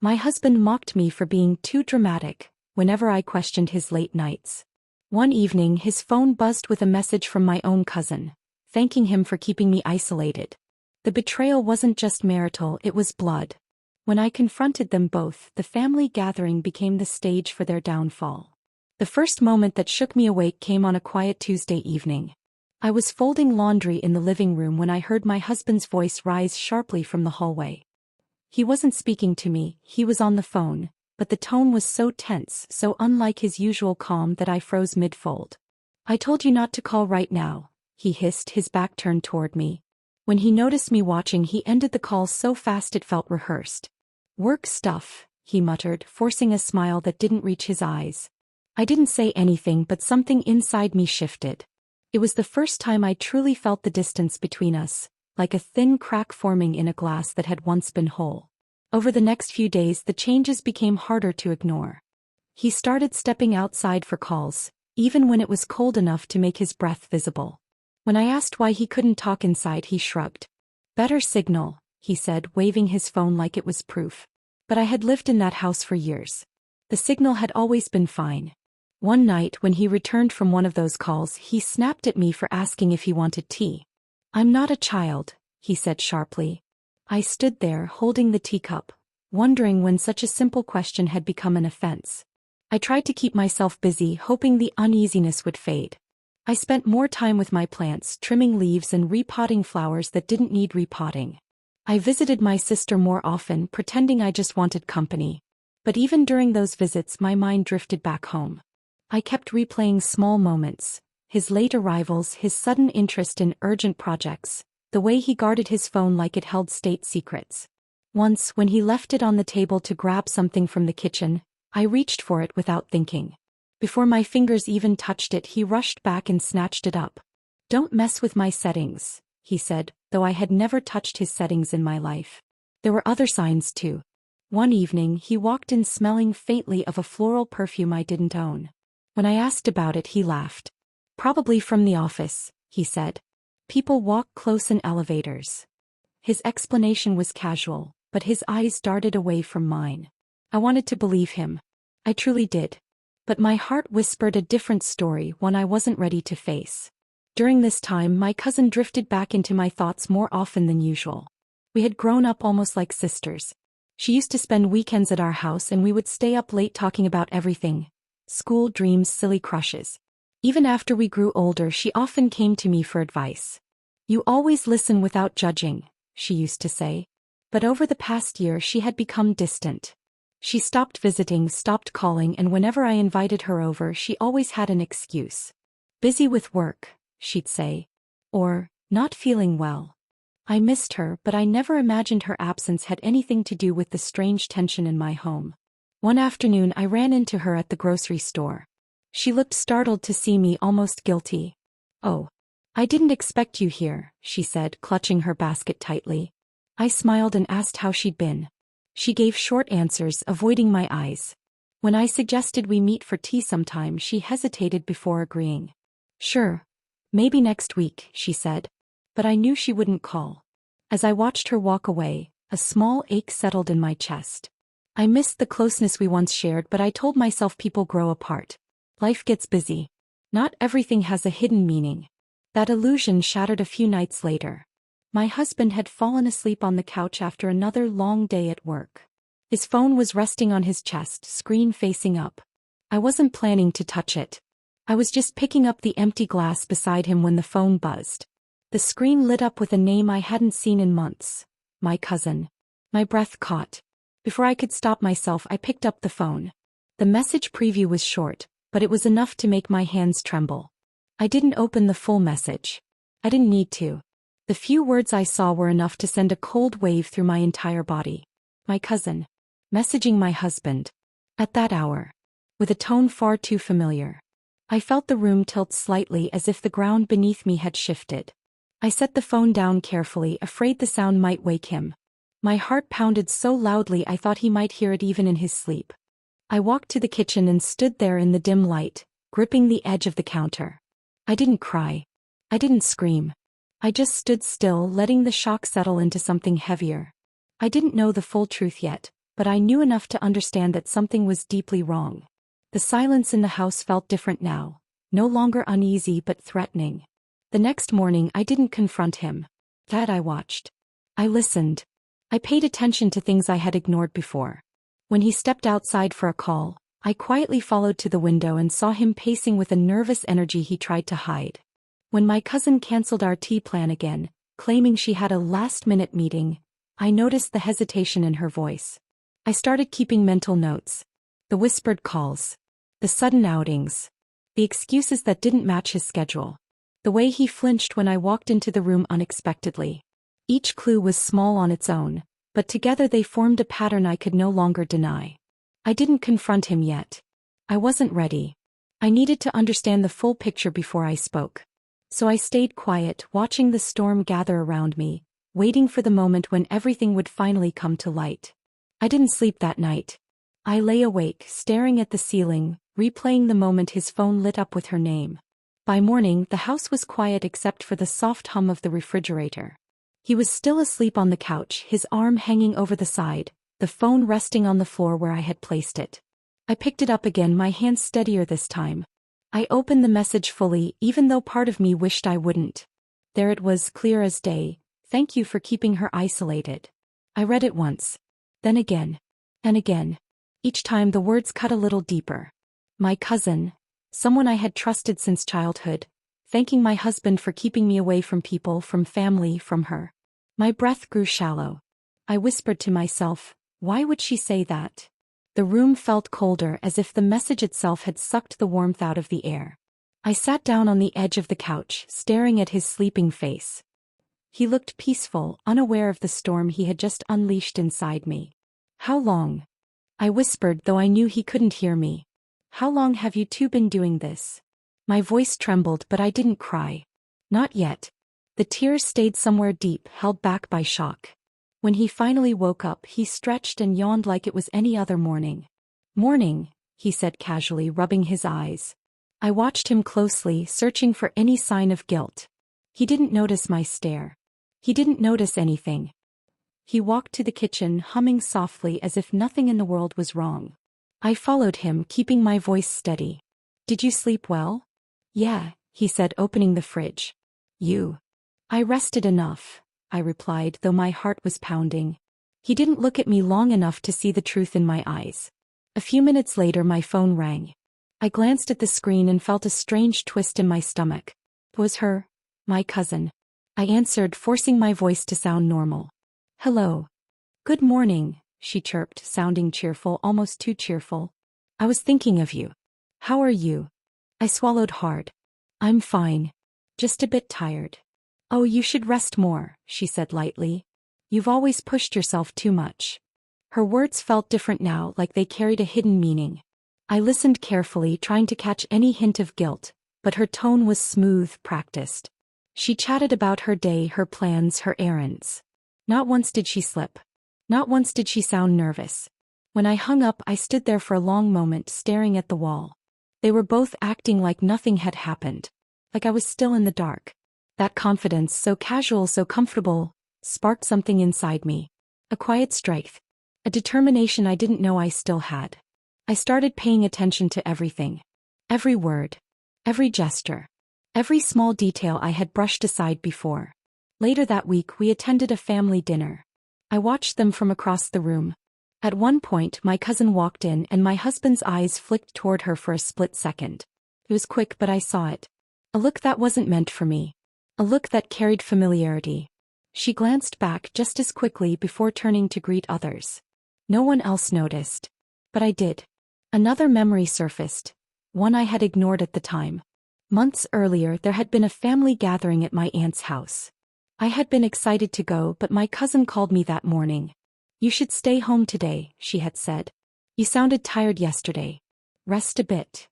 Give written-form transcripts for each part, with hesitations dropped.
My husband mocked me for being too dramatic whenever I questioned his late nights. One evening his phone buzzed with a message from my own cousin, thanking him for keeping me isolated. The betrayal wasn't just marital, it was blood. When I confronted them both, the family gathering became the stage for their downfall. The first moment that shook me awake came on a quiet Tuesday evening. I was folding laundry in the living room when I heard my husband's voice rise sharply from the hallway. He wasn't speaking to me, he was on the phone, but the tone was so tense, so unlike his usual calm that I froze mid-fold. "I told you not to call right now," he hissed, his back turned toward me. When he noticed me watching, he ended the call so fast it felt rehearsed. "Work stuff," he muttered, forcing a smile that didn't reach his eyes. I didn't say anything, but something inside me shifted. It was the first time I truly felt the distance between us, like a thin crack forming in a glass that had once been whole. Over the next few days the changes became harder to ignore. He started stepping outside for calls, even when it was cold enough to make his breath visible. When I asked why he couldn't talk inside, he shrugged. "Better signal," he said, waving his phone like it was proof. But I had lived in that house for years. The signal had always been fine. One night when he returned from one of those calls, he snapped at me for asking if he wanted tea. "I'm not a child," he said sharply. I stood there holding the teacup, wondering when such a simple question had become an offense. I tried to keep myself busy, hoping the uneasiness would fade. I spent more time with my plants, trimming leaves and repotting flowers that didn't need repotting. I visited my sister more often, pretending I just wanted company. But even during those visits, my mind drifted back home. I kept replaying small moments, his late arrivals, his sudden interest in urgent projects, the way he guarded his phone like it held state secrets. Once, when he left it on the table to grab something from the kitchen, I reached for it without thinking. Before my fingers even touched it, he rushed back and snatched it up. "Don't mess with my settings," he said, though I had never touched his settings in my life. There were other signs too. One evening he walked in smelling faintly of a floral perfume I didn't own. When I asked about it, he laughed. "Probably from the office," he said. "People walk close in elevators." His explanation was casual, but his eyes darted away from mine. I wanted to believe him. I truly did. But my heart whispered a different story, one I wasn't ready to face. During this time, my cousin drifted back into my thoughts more often than usual. We had grown up almost like sisters. She used to spend weekends at our house and we would stay up late talking about everything. School, dreams, silly crushes. Even after we grew older, she often came to me for advice. "You always listen without judging," she used to say. But over the past year she had become distant. She stopped visiting, stopped calling, and whenever I invited her over, she always had an excuse. "Busy with work," she'd say. Or, "Not feeling well." I missed her, but I never imagined her absence had anything to do with the strange tension in my home. One afternoon I ran into her at the grocery store. She looked startled to see me, almost guilty. "Oh, I didn't expect you here," she said, clutching her basket tightly. I smiled and asked how she'd been. She gave short answers, avoiding my eyes. When I suggested we meet for tea sometime, she hesitated before agreeing. "Sure. Maybe next week," she said. But I knew she wouldn't call. As I watched her walk away, a small ache settled in my chest. I missed the closeness we once shared, but I told myself people grow apart. Life gets busy. Not everything has a hidden meaning. That illusion shattered a few nights later. My husband had fallen asleep on the couch after another long day at work. His phone was resting on his chest, screen facing up. I wasn't planning to touch it. I was just picking up the empty glass beside him when the phone buzzed. The screen lit up with a name I hadn't seen in months. My cousin. My breath caught. Before I could stop myself, I picked up the phone. The message preview was short, but it was enough to make my hands tremble. I didn't open the full message. I didn't need to. The few words I saw were enough to send a cold wave through my entire body. My cousin. Messaging my husband. At that hour. With a tone far too familiar. I felt the room tilt slightly, as if the ground beneath me had shifted. I set the phone down carefully, afraid the sound might wake him. My heart pounded so loudly I thought he might hear it even in his sleep. I walked to the kitchen and stood there in the dim light, gripping the edge of the counter. I didn't cry. I didn't scream. I just stood still, letting the shock settle into something heavier. I didn't know the full truth yet, but I knew enough to understand that something was deeply wrong. The silence in the house felt different now, no longer uneasy but threatening. The next morning I didn't confront him. Instead I watched. I listened. I paid attention to things I had ignored before. When he stepped outside for a call, I quietly followed to the window and saw him pacing with a nervous energy he tried to hide. When my cousin canceled our tea plan again, claiming she had a last-minute meeting, I noticed the hesitation in her voice. I started keeping mental notes. The whispered calls. The sudden outings. The excuses that didn't match his schedule. The way he flinched when I walked into the room unexpectedly. Each clue was small on its own, but together they formed a pattern I could no longer deny. I didn't confront him yet. I wasn't ready. I needed to understand the full picture before I spoke. So I stayed quiet, watching the storm gather around me, waiting for the moment when everything would finally come to light. I didn't sleep that night. I lay awake, staring at the ceiling, replaying the moment his phone lit up with her name. By morning, the house was quiet except for the soft hum of the refrigerator. He was still asleep on the couch, his arm hanging over the side, the phone resting on the floor where I had placed it. I picked it up again, my hand steadier this time. I opened the message fully, even though part of me wished I wouldn't. There it was, clear as day. Thank you for keeping her isolated. I read it once. Then again. And again. Each time the words cut a little deeper. My cousin, someone I had trusted since childhood, thanking my husband for keeping me away from people, from family, from her. My breath grew shallow. I whispered to myself, why would she say that? The room felt colder, as if the message itself had sucked the warmth out of the air. I sat down on the edge of the couch, staring at his sleeping face. He looked peaceful, unaware of the storm he had just unleashed inside me. How long? I whispered, though I knew he couldn't hear me. How long have you two been doing this? My voice trembled, but I didn't cry. Not yet. The tears stayed somewhere deep, held back by shock. When he finally woke up, he stretched and yawned like it was any other morning. Morning, he said casually, rubbing his eyes. I watched him closely, searching for any sign of guilt. He didn't notice my stare. He didn't notice anything. He walked to the kitchen, humming softly as if nothing in the world was wrong. I followed him, keeping my voice steady. Did you sleep well? Yeah, he said, opening the fridge. You? I rested enough, I replied, though my heart was pounding. He didn't look at me long enough to see the truth in my eyes. A few minutes later my phone rang. I glanced at the screen and felt a strange twist in my stomach. It was her, my cousin. I answered, forcing my voice to sound normal. Hello. Good morning, she chirped, sounding cheerful, almost too cheerful. I was thinking of you. How are you? I swallowed hard. I'm fine. Just a bit tired. Oh, you should rest more, she said lightly. You've always pushed yourself too much. Her words felt different now, like they carried a hidden meaning. I listened carefully, trying to catch any hint of guilt, but her tone was smooth, practiced. She chatted about her day, her plans, her errands. Not once did she slip. Not once did she sound nervous. When I hung up, I stood there for a long moment, staring at the wall. They were both acting like nothing had happened. Like I was still in the dark. That confidence, so casual, so comfortable, sparked something inside me. A quiet strength. A determination I didn't know I still had. I started paying attention to everything. Every word. Every gesture. Every small detail I had brushed aside before. Later that week we attended a family dinner. I watched them from across the room. At one point my cousin walked in and my husband's eyes flicked toward her for a split second. It was quick, but I saw it. A look that wasn't meant for me. A look that carried familiarity. She glanced back just as quickly before turning to greet others. No one else noticed. But I did. Another memory surfaced. One I had ignored at the time. Months earlier there had been a family gathering at my aunt's house. I had been excited to go, but my cousin called me that morning. You should stay home today, she had said. You sounded tired yesterday. Rest a bit.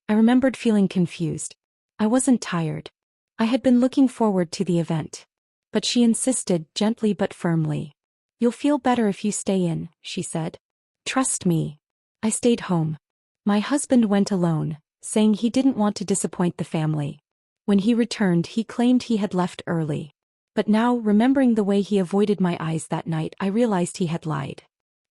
I remembered feeling confused. I wasn't tired. I had been looking forward to the event. But she insisted, gently but firmly. You'll feel better if you stay in, she said. Trust me. I stayed home. My husband went alone, saying he didn't want to disappoint the family. When he returned, he claimed he had left early. But now, remembering the way he avoided my eyes that night, I realized he had lied.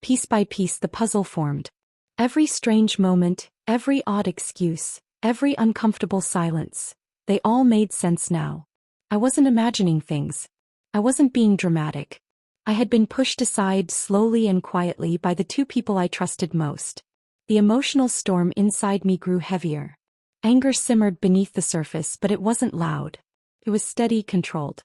Piece by piece the puzzle formed. Every strange moment, every odd excuse, every uncomfortable silence, they all made sense now. I wasn't imagining things. I wasn't being dramatic. I had been pushed aside slowly and quietly by the two people I trusted most. The emotional storm inside me grew heavier. Anger simmered beneath the surface, but it wasn't loud. It was steady, controlled.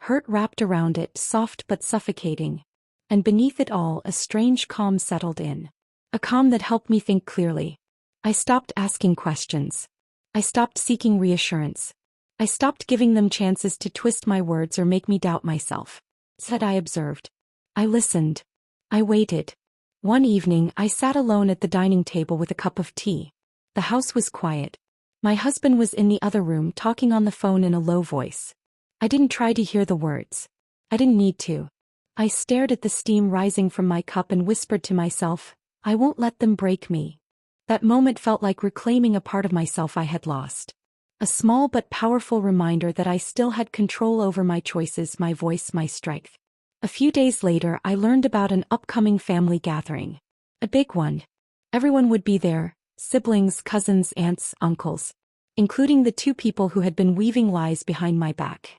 Hurt wrapped around it, soft but suffocating. And beneath it all, a strange calm settled in. A calm that helped me think clearly. I stopped asking questions. I stopped seeking reassurance. I stopped giving them chances to twist my words or make me doubt myself. Instead, I observed. I listened. I waited. One evening, I sat alone at the dining table with a cup of tea. The house was quiet. My husband was in the other room talking on the phone in a low voice. I didn't try to hear the words. I didn't need to. I stared at the steam rising from my cup and whispered to myself, I won't let them break me. That moment felt like reclaiming a part of myself I had lost. A small but powerful reminder that I still had control over my choices, my voice, my strength. A few days later, I learned about an upcoming family gathering. A big one. Everyone would be there, siblings, cousins, aunts, uncles, including the two people who had been weaving lies behind my back.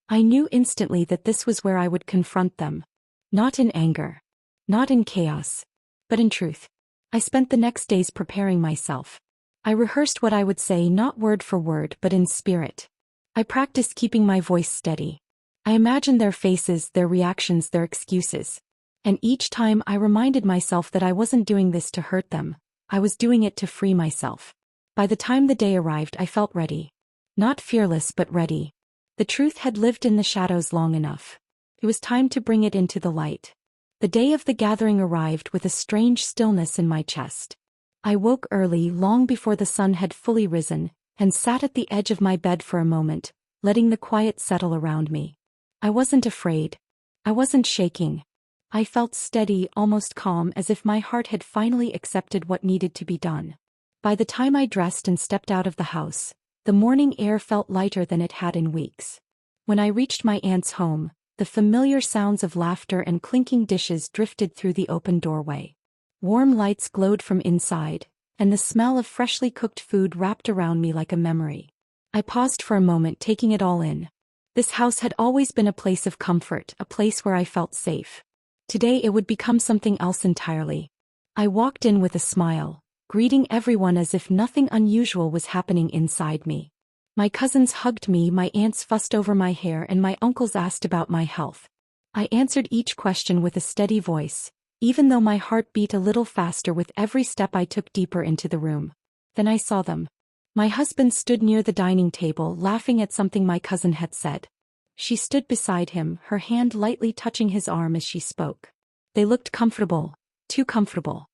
I knew instantly that this was where I would confront them. Not in anger. Not in chaos. But in truth. I spent the next days preparing myself. I rehearsed what I would say, not word for word but in spirit. I practiced keeping my voice steady. I imagined their faces, their reactions, their excuses. And each time I reminded myself that I wasn't doing this to hurt them. I was doing it to free myself. By the time the day arrived, I felt ready. Not fearless but ready. The truth had lived in the shadows long enough. It was time to bring it into the light. The day of the gathering arrived with a strange stillness in my chest. I woke early, long before the sun had fully risen, and sat at the edge of my bed for a moment, letting the quiet settle around me. I wasn't afraid. I wasn't shaking. I felt steady, almost calm, as if my heart had finally accepted what needed to be done. By the time I dressed and stepped out of the house, the morning air felt lighter than it had in weeks. When I reached my aunt's home, the familiar sounds of laughter and clinking dishes drifted through the open doorway. Warm lights glowed from inside, and the smell of freshly cooked food wrapped around me like a memory. I paused for a moment, taking it all in. This house had always been a place of comfort, a place where I felt safe. Today it would become something else entirely. I walked in with a smile, greeting everyone as if nothing unusual was happening inside me. My cousins hugged me, my aunts fussed over my hair, and my uncles asked about my health. I answered each question with a steady voice, even though my heart beat a little faster with every step I took deeper into the room. Then I saw them. My husband stood near the dining table, laughing at something my cousin had said. She stood beside him, her hand lightly touching his arm as she spoke. They looked comfortable, too comfortable.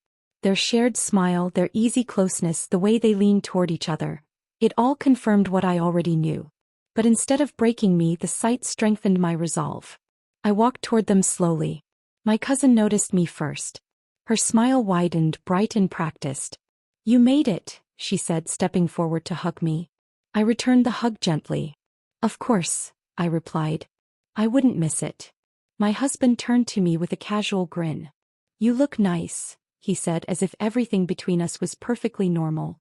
Their shared smile, their easy closeness, the way they leaned toward each other. It all confirmed what I already knew. But instead of breaking me, the sight strengthened my resolve. I walked toward them slowly. My cousin noticed me first. Her smile widened, bright and practiced. "You made it," she said, stepping forward to hug me. I returned the hug gently. "Of course," I replied. "I wouldn't miss it." My husband turned to me with a casual grin. "You look nice," he said, as if everything between us was perfectly normal.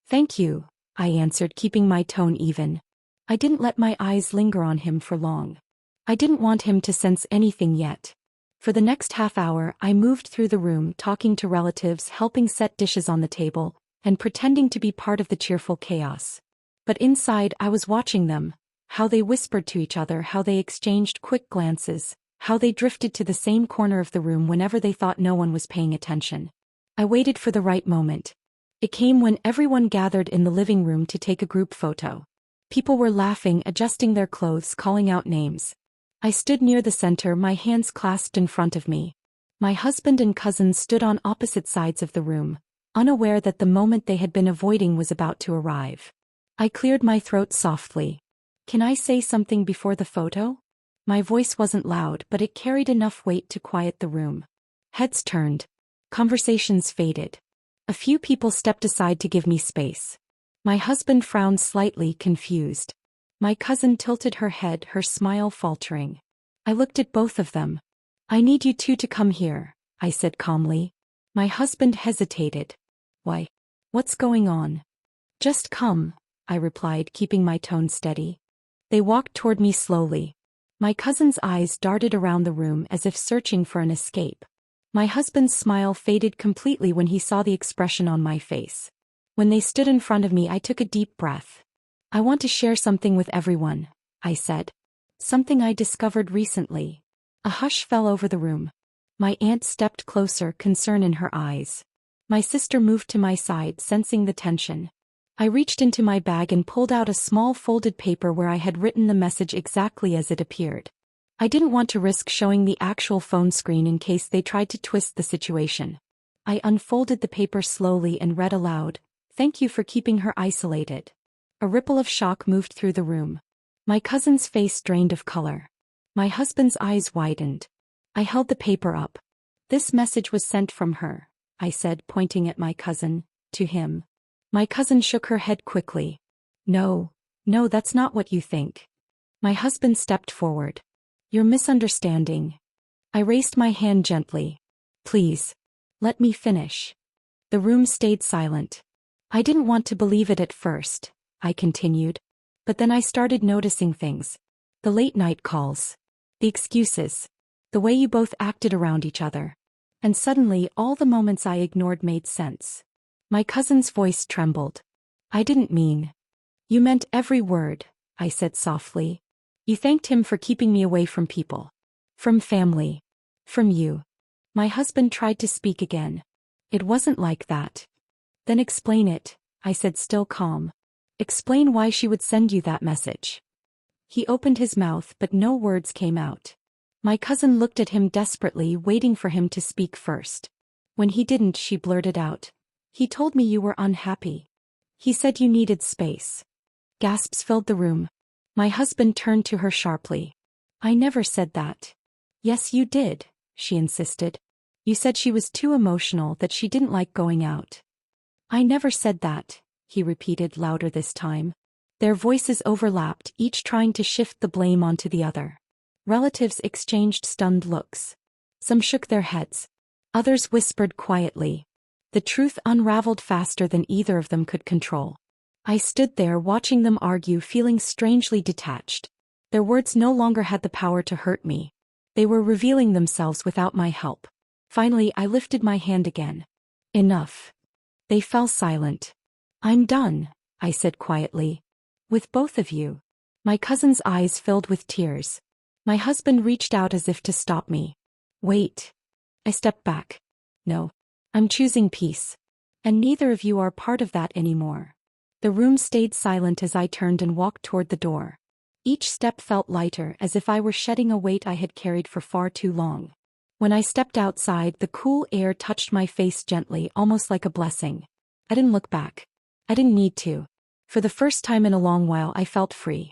"Thank you," I answered, keeping my tone even. I didn't let my eyes linger on him for long. I didn't want him to sense anything yet. For the next half hour, I moved through the room, talking to relatives, helping set dishes on the table, and pretending to be part of the cheerful chaos. But inside, I was watching them, how they whispered to each other, how they exchanged quick glances, how they drifted to the same corner of the room whenever they thought no one was paying attention. I waited for the right moment. It came when everyone gathered in the living room to take a group photo. People were laughing, adjusting their clothes, calling out names. I stood near the center, my hands clasped in front of me. My husband and cousins stood on opposite sides of the room, unaware that the moment they had been avoiding was about to arrive. I cleared my throat softly. "Can I say something before the photo?" My voice wasn't loud, but it carried enough weight to quiet the room. Heads turned. Conversations faded. A few people stepped aside to give me space. My husband frowned slightly, confused. My cousin tilted her head, her smile faltering. I looked at both of them. "I need you two to come here," I said calmly. My husband hesitated. Why? What's going on? Just come, I replied, keeping my tone steady. They walked toward me slowly. My cousin's eyes darted around the room as if searching for an escape. My husband's smile faded completely when he saw the expression on my face. When they stood in front of me, I took a deep breath. I want to share something with everyone, I said. Something I discovered recently. A hush fell over the room. My aunt stepped closer, concern in her eyes. My sister moved to my side, sensing the tension. I reached into my bag and pulled out a small folded paper where I had written the message exactly as it appeared. I didn't want to risk showing the actual phone screen in case they tried to twist the situation. I unfolded the paper slowly and read aloud, "Thank you for keeping her isolated." A ripple of shock moved through the room. My cousin's face drained of color. My husband's eyes widened. I held the paper up. "This message was sent from her," I said, pointing at my cousin, "to him." My cousin shook her head quickly. No, that's not what you think." My husband stepped forward. "You're misunderstanding." I raised my hand gently. "Please, let me finish." The room stayed silent. "I didn't want to believe it at first," I continued. "But then I started noticing things. The late night calls. The excuses. The way you both acted around each other. And suddenly all the moments I ignored made sense." My cousin's voice trembled. "I didn't mean." "You meant every word," I said softly. "You thanked him for keeping me away from people. From family. From you." My husband tried to speak again. "It wasn't like that." "Then explain it," I said, still calm. "Explain why she would send you that message." He opened his mouth, but no words came out. My cousin looked at him desperately, waiting for him to speak first. When he didn't, she blurted out, "He told me you were unhappy. He said you needed space." Gasps filled the room. My husband turned to her sharply. "I never said that." "Yes, you did," she insisted. "You said she was too emotional, that she didn't like going out." "I never said that," he repeated, louder this time. Their voices overlapped, each trying to shift the blame onto the other. Relatives exchanged stunned looks. Some shook their heads. Others whispered quietly. The truth unraveled faster than either of them could control. I stood there watching them argue, feeling strangely detached. Their words no longer had the power to hurt me. They were revealing themselves without my help. Finally, I lifted my hand again. "Enough." They fell silent. "I'm done," I said quietly. "With both of you." My cousin's eyes filled with tears. My husband reached out as if to stop me. "Wait." I stepped back. "No. I'm choosing peace. And neither of you are part of that anymore." The room stayed silent as I turned and walked toward the door. Each step felt lighter, as if I were shedding a weight I had carried for far too long. When I stepped outside, the cool air touched my face gently, almost like a blessing. I didn't look back. I didn't need to. For the first time in a long while, I felt free.